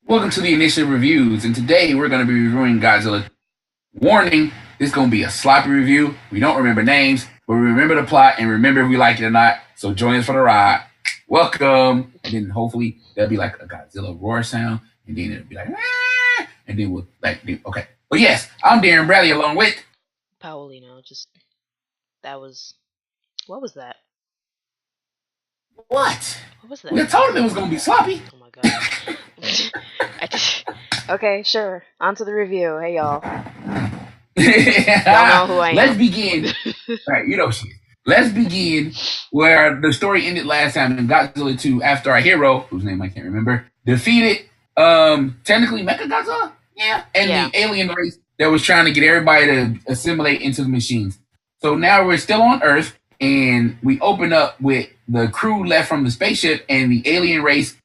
Welcome to the Initial Reviews, and today we're going to be reviewing Godzilla. Warning, this is going to be a sloppy review. We don't remember names, but we remember the plot and remember if we like it or not. So join us for the ride. Welcome. And then hopefully there'll be like a Godzilla roar sound, and then it'll be like, ah! And then we'll okay. But yes, I'm Darren Bradley along with Paulino, that was what was that? what? What was We that? told him it was going to be sloppy. Oh my god. Okay, sure. On to the review. Hey y'all. Y'all know who I am. Let's begin. All right, you know she is. Let's begin where the story ended last time in Godzilla 2 after our hero, whose name I can't remember, defeated technically Mechagodzilla? Yeah. And the alien race that was trying to get everybody to assimilate into the machines. So now we're still on Earth and we open up with the crew left from the spaceship and the alien race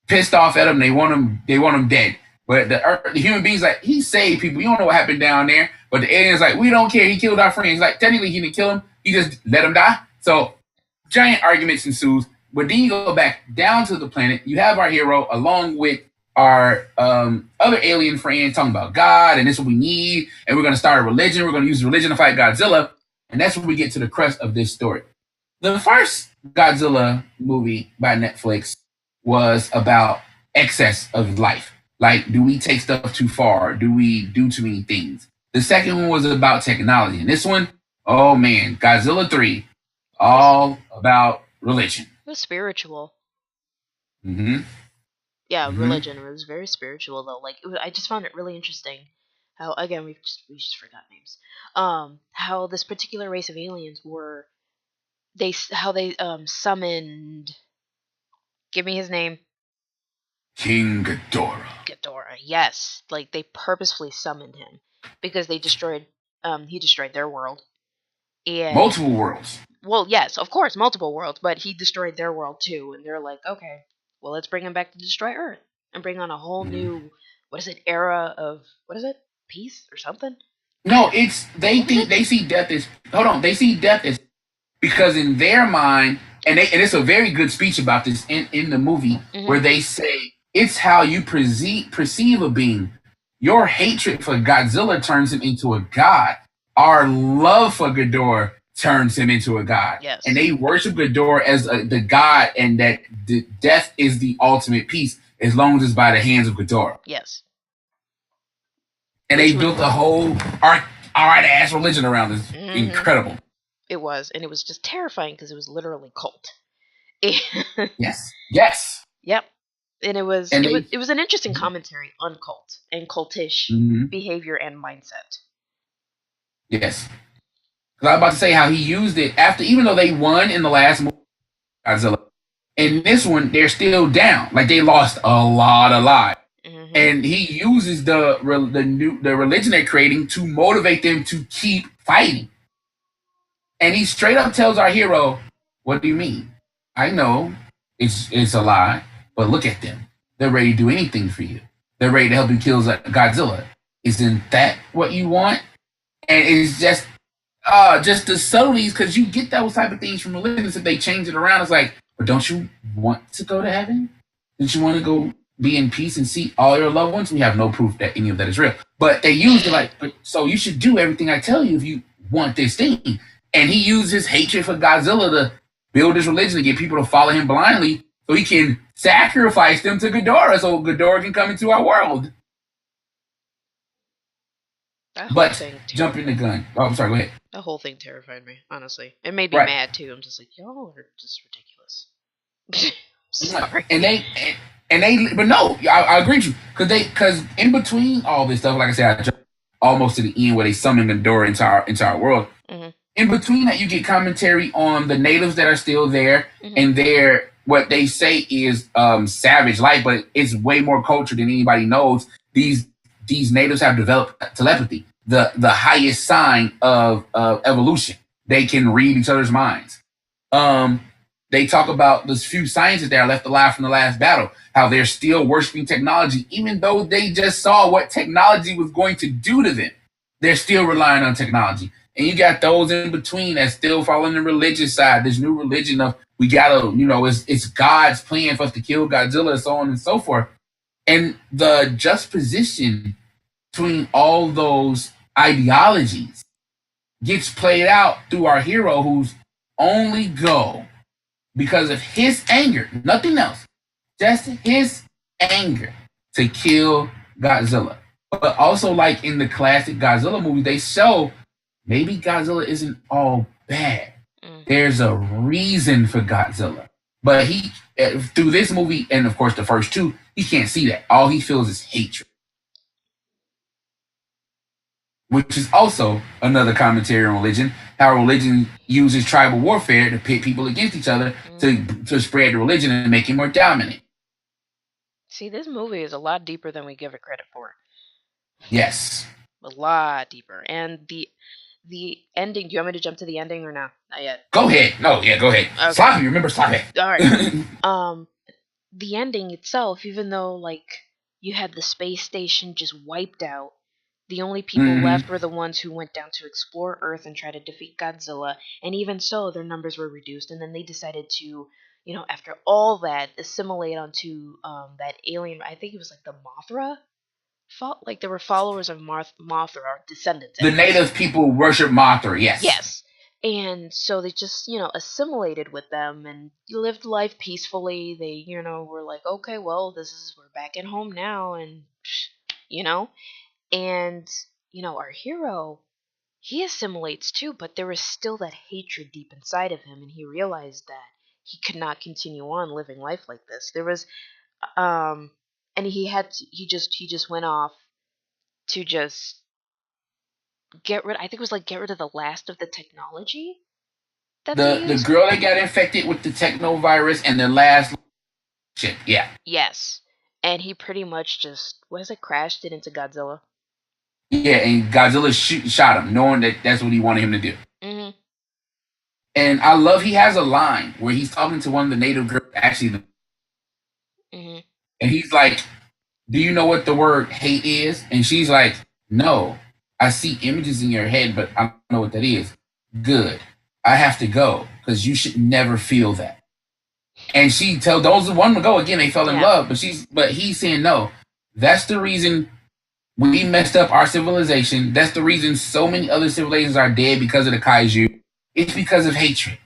pissed off at him. They want him dead. But the human beings like, he saved people. You don't know what happened down there. But the aliens like, we don't care. He killed our friends. Like, technically, he didn't kill him. He just let him die. So, giant arguments ensues. But then you go back down to the planet. You have our hero along with our other alien friend talking about God, and this is what we need. And we're going to start a religion. We're going to use religion to fight Godzilla. And that's where we get to the crux of this story. The first Godzilla movie by Netflix was about excess of life. Like, do we take stuff too far? Do we do too many things? The second one was about technology. And this one, oh man, Godzilla 3, all about religion. It was spiritual. Mm-hmm. Yeah, Mm-hmm. religion was very spiritual though. I just found it really interesting how again we just forgot names. How this particular race of aliens were they summoned. Give me his name. King Ghidorah. Ghidorah, yes. Like they purposefully summoned him because he destroyed their world. And multiple worlds. Well, yes, of course, multiple worlds, but he destroyed their world too, and they're like, okay, well, let's bring him back to destroy Earth and bring on a whole new, era of peace or something? No, it's they see death as they see death as because in their mind, and it's a very good speech about this in the movie where they say it's how you perceive a being. Your hatred for Godzilla turns him into a god. Our love for Ghidorah turns him into a god. Yes. And they worship Ghidorah as the god, and that death is the ultimate peace as long as it's by the hands of Ghidorah. Yes. And they built a whole art ass religion around this. Incredible. It was, and it was just terrifying because it was literally cult. Yes. Yes. Yep. And it was an interesting commentary on cult and cultish behavior and mindset. Yes. Because I was about to say how he used it after, even though they won in the last movie, Godzilla, in this one, they're still down. Like they lost a lot of lives. And he uses the religion they're creating to motivate them to keep fighting. And he straight up tells our hero, what do you mean? I know it's a lie, but look at them. They're ready to do anything for you. They're ready to help you kill Godzilla. Isn't that what you want? And it's just the subtleties, because you get those type of things from religions. If they change it around, it's like, but don't you want to go to heaven? Don't you want to go be in peace and see all your loved ones? We have no proof that any of that is real. But they use it like, so you should do everything I tell you if you want this thing. And he used his hatred for Godzilla to build his religion to get people to follow him blindly so he can sacrifice them to Ghidorah so Ghidorah can come into our world. But jumping the gun. Oh, I'm sorry, go ahead. The whole thing terrified me, honestly. It made me mad too. I'm just like, y'all are just ridiculous. Sorry. But no, I agree with you. Because in between all this stuff, like I said, I jumped almost to the end where they summon Ghidorah into our world. In between that, you get commentary on the natives that are still there, and what they say is savage life, but it's way more culture than anybody knows. These natives have developed telepathy, the highest sign of evolution. They can read each other's minds. They talk about those few scientists that are left alive from the last battle, how they're still worshiping technology, even though they just saw what technology was going to do to them. They're still relying on technology. And you got those in between that still following the religious side. This new religion of we gotta, it's God's plan for us to kill Godzilla, and so on and so forth. And the juxtaposition between all those ideologies gets played out through our hero whose only goal, because of his anger, nothing else, just his anger, to kill Godzilla. But also, like in the classic Godzilla movie, they show maybe Godzilla isn't all bad. There's a reason for Godzilla. But he, through this movie, and of course the first two, he can't see that. All he feels is hatred. Which is also another commentary on religion, how religion uses tribal warfare to pit people against each other to spread the religion and make it more dominant. See, this movie is a lot deeper than we give it credit for. Yes. A lot deeper. And the ending, do you want me to jump to the ending or no? Not yet. Go ahead. No, yeah, go ahead. Okay. Sloppy, remember Sloppy. Alright. The ending itself, even though like you had the space station just wiped out, the only people left were the ones who went down to explore Earth and try to defeat Godzilla, and even so, their numbers were reduced, and then they decided to, after all that, assimilate onto that alien, I think it was like the Mothra? Like there were followers of Mothra, or descendants. The native people worship Mothra, yes. Yes. And so they just, assimilated with them and lived life peacefully. They, were like, okay, well, we're back at home now, and, And, our hero, he assimilates too, but there was still that hatred deep inside of him, and he realized that he could not continue on living life like this. There was, and he just went off to just get rid of the last of the technology that the girl that got infected with the techno virus and the last ship, yeah. Yes. And he pretty much just, crashed it into Godzilla. Yeah, and Godzilla shot him, knowing that that's what he wanted him to do. Mm-hmm. And I love he has a line where he's talking to one of the native girls, actually. Mm-hmm. And he's like, do you know what the word hate is? And she's like, no, I see images in your head, but I don't know what that is. Good. I have to go because you should never feel that. And she tells those who want to go again, they fell in love, but he's saying no. That's the reason we messed up our civilization. That's the reason so many other civilizations are dead because of the kaiju. It's because of hatred.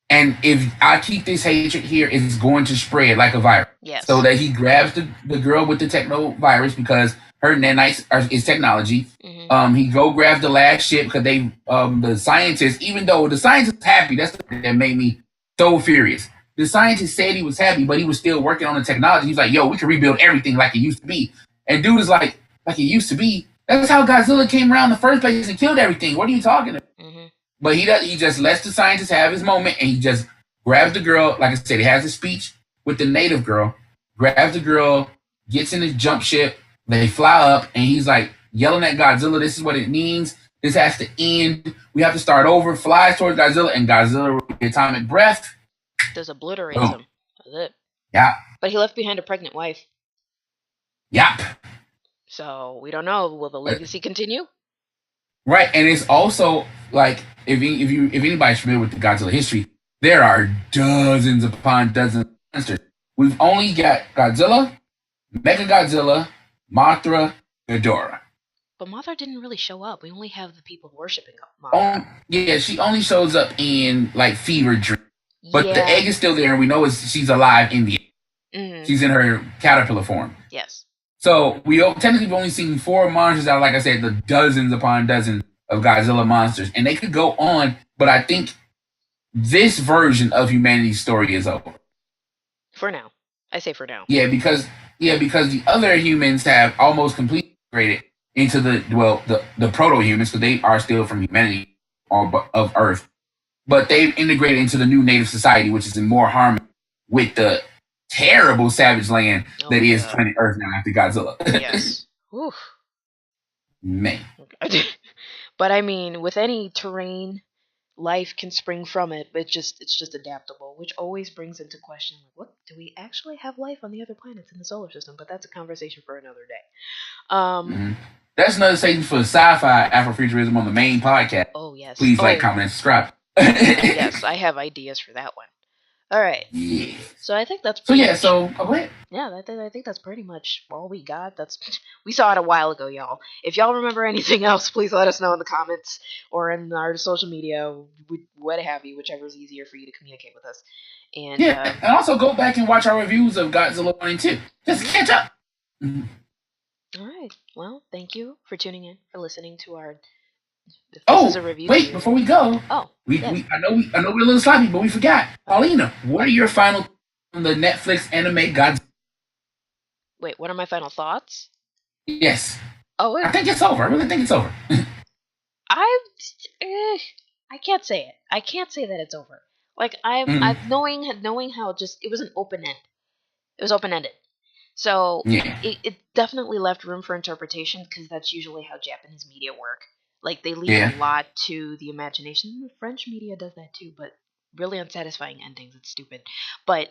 And if I keep this hatred here, it's going to spread like a virus. Yes. So that he grabs the girl with the techno virus because her nanites is technology. Mm-hmm. He go grab the last ship because they the scientists, even though the scientist happy, that's the thing that made me so furious. The scientist said he was happy, but he was still working on the technology. He's like, yo, we can rebuild everything like it used to be. And dude is like it used to be. That's how Godzilla came around in the first place and killed everything. What are you talking about? Mm-hmm. But he just lets the scientist have his moment, and he just grabs the girl. Like I said, he has a speech with the native girl, grabs the girl, gets in his jump ship, they fly up, and he's like yelling at Godzilla, this is what it means. This has to end. We have to start over. Flies towards Godzilla, and Godzilla, with the atomic breath, just obliterates him. That's it. Yeah. But he left behind a pregnant wife. Yep. So we don't know. Will the legacy continue? Right, and it's also like if anybody's familiar with the Godzilla history, there are dozens upon dozens of monsters. We've only got Godzilla, Mechagodzilla, Mothra, Ghidorah. But Mothra didn't really show up. We only have the people worshiping Mothra. Yeah, she only shows up in like fever dreams. But the egg is still there, and we know she's alive in the egg. Mm-hmm. She's in her caterpillar form. Yes. So technically we've only seen 4 monsters out, like I said, the dozens upon dozens of Godzilla monsters. And they could go on, but I think this version of humanity's story is over. For now. I say for now. Yeah, because the other humans have almost completely integrated into the proto-humans, because they are still from humanity of Earth. But they've integrated into the new native society, which is in more harmony with the terrible savage land that is planet Earth now after Godzilla. Yes. Oof. Man. But I mean, with any terrain, life can spring from it, but it's just adaptable, which always brings into question, like, what, do we actually have life on the other planets in the solar system? But that's a conversation for another day. That's another section for sci-fi Afrofuturism on the main podcast. Oh yes. Please like, comment, and subscribe. Yes, I have ideas for that one. All right. Yeah. So I think that's So pretty yeah. much. So what? Yeah, I think that's pretty much all we got. We saw it a while ago, y'all. If y'all remember anything else, please let us know in the comments or in our social media, what have you, whichever is easier for you to communicate with us. And Yeah, and also go back and watch our reviews of Godzilla 1 and 2. Just mhm. catch up. Mhm. All right. Well, thank you for tuning in, for listening to our. If this is Oh, a review to wait, you. before we go, Oh, yes. I know we're a little sloppy, but we forgot. Oh, Paulina, what are your final on the Netflix anime Godzilla? wait. What are my final thoughts? Yes. Oh, I think it's over. I really think it's over. I. I can't say it. I can't say that it's over. Like Mm, I've knowing how just it was an open end. It was open ended. So yeah. it definitely left room for interpretation because that's usually how Japanese media work. Like they leave a Yeah. lot to the imagination. The French media does that too, but really unsatisfying endings. It's stupid. But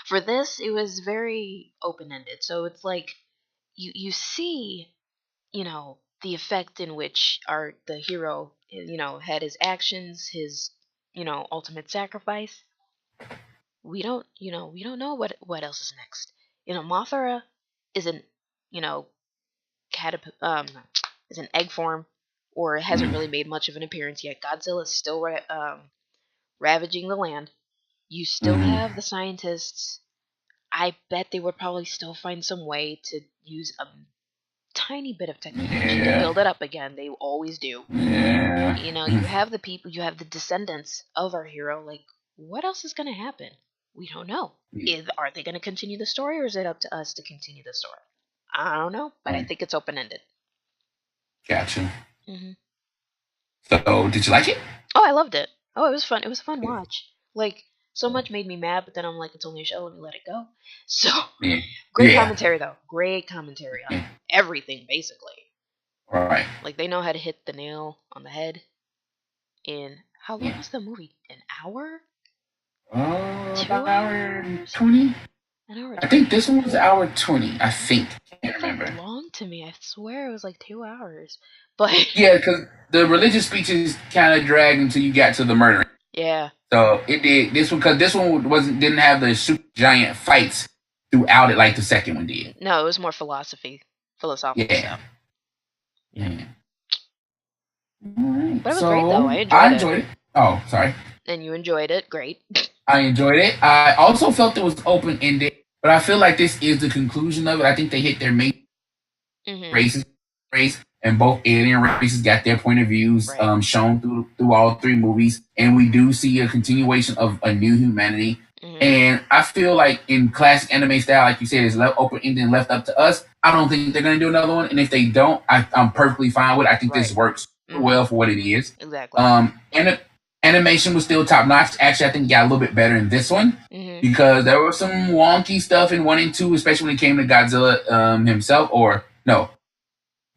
for this, it was very open ended. So it's like you see, the effect in which the hero, had his actions, his, ultimate sacrifice. We don't know what else is next. Mothra isn't, you know, is an egg form, or hasn't Mm, really made much of an appearance yet. Godzilla is still ravaging the land. You still mm, have the scientists. I bet they would probably still find some way to use a tiny bit of technology to yeah. build it up again. They always do. Yeah. You have the people, you have the descendants of our hero. Like, what else is going to happen? We don't know. Are they going to continue the story, or is it up to us to continue the story? I don't know, but I Mm, think it's open ended. gotcha. Hmm. So, did you like it? Oh, I loved it. Oh, it was fun. It was a fun watch. Like, so much made me mad, but then I'm like, it's only a show. Let me let it go. So, Yeah. great Yeah. commentary though. Great commentary on Yeah. everything, basically. All right. Like they know how to hit the nail on the head. In how long Yeah. was the movie? An hour? Oh, Two about an hour and hours? 20? An hour I think 20? this one was hour 20. I think. Can't It felt remember. long to me. I swear it was like 2 hours. But Yeah, because the religious speeches kind of dragged until you got to the murdering. yeah. So it did this one because this one didn't have the super giant fights throughout it like the second one did. No, it was more philosophical Yeah. stuff. Yeah. Yeah. All right. But it was great though. I So enjoyed I it. enjoyed it. Oh, sorry. And you enjoyed it. Great. I enjoyed it. I also felt it was open ended, but I feel like this is the conclusion of it. I think they hit their main Mhm. races, race, and both alien races got their point of views Right. shown through all three movies, and we do see a continuation of a new humanity. Mhm. And I feel like in classic anime style, like you said, it's left open ended, left up to us. I don't think they're gonna do another one, and if they don't, I'm perfectly fine with it. I think this Right. works Mhm. well for what it is. Exactly. And animation was still top notch. Actually, I think it got a little bit better in this one Mhm. because there was some wonky stuff in 1 and 2, especially when it came to Godzilla himself, or no,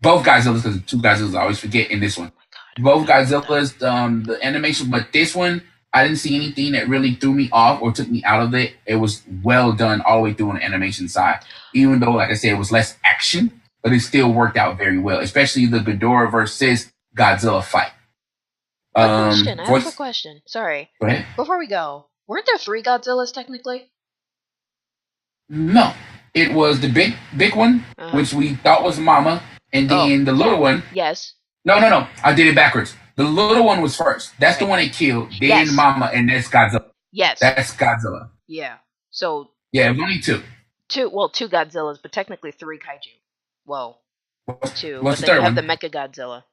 both Godzillas, because two Godzillas I always forget in this one. Oh my god, I Both forgot about that. Godzillas, the animation, but this one I didn't see anything that really threw me off or took me out of it. It was well done all the way through on the animation side, even though, like I said, it was less action, but it still worked out very well, especially the Ghidorah versus Godzilla fight. Quick question. I have a quick Voice. question. Sorry. Go ahead. Before we go, weren't there 3 Godzillas technically? No, it was the big one, Uh huh. which we thought was Mama, and Oh, then the yeah. little one. Yes. No. I did it backwards. The little one was first. That's the Right. one it killed. Then Yes. Mama, and that's Godzilla. Yes. That's Godzilla. Yeah. So Yeah, it was only two. two Godzillas, but technically 3 kaiju. Well, two, What's but the then you third have the one? Mecha Godzilla.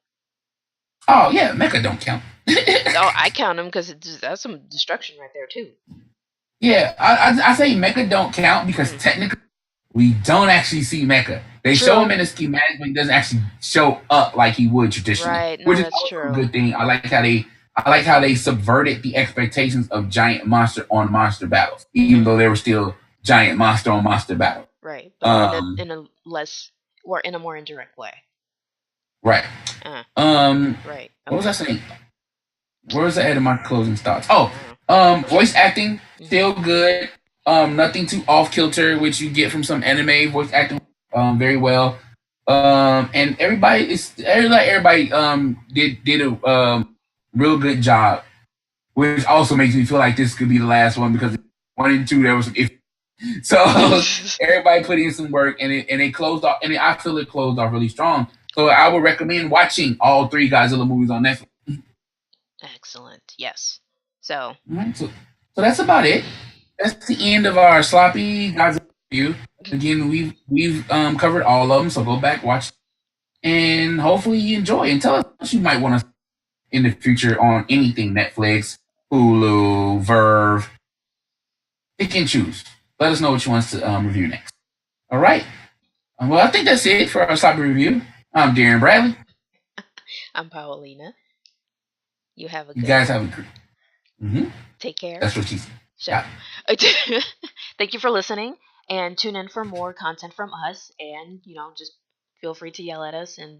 Oh yeah, Mecha don't count. Oh, I count them because that's some destruction right there too. Yeah, I say Mecha don't count because Mm. technically we don't actually see Mecha. They show him True. in a schematic, but he doesn't actually show up like he would traditionally, Right. No, which is that's also a true. good thing. I like how they subverted the expectations of giant monster on monster battles, even Hmm. though they were still giant monster on monster battle. Right, but Um, in a less or in a more indirect way. right. Uh. Right. What was I Okay. saying? Where was I at in my closing thoughts? Oh, Uh. voice acting Mhm. still good. Nothing too off kilter, which you get from some anime voice acting. Very well. And everybody did a real good job which also makes me feel like this could be the last one because 1 and 2 there was some if. So everybody put in some work and it closed off and I feel it closed off really strong. So I would recommend watching all 3 Godzilla movies on Netflix. Excellent. Yes. So. All right, so that's about it. That's the end of our sloppy Godzilla review. Again, we've covered all of them, so go back watch and hopefully you enjoy and tell us what you might want to in the future on anything Netflix, Hulu, Verve. Pick and choose. Let us know what you want us to review next. All right. Well, I think that's it for our sloppy review. I'm Darren Bradley. I'm Paulina. You have a You good guys one. have a great. Mm-hmm. Take care. That's what she said. So, Yeah. thank you for listening, and tune in for more content from us. And just feel free to yell at us and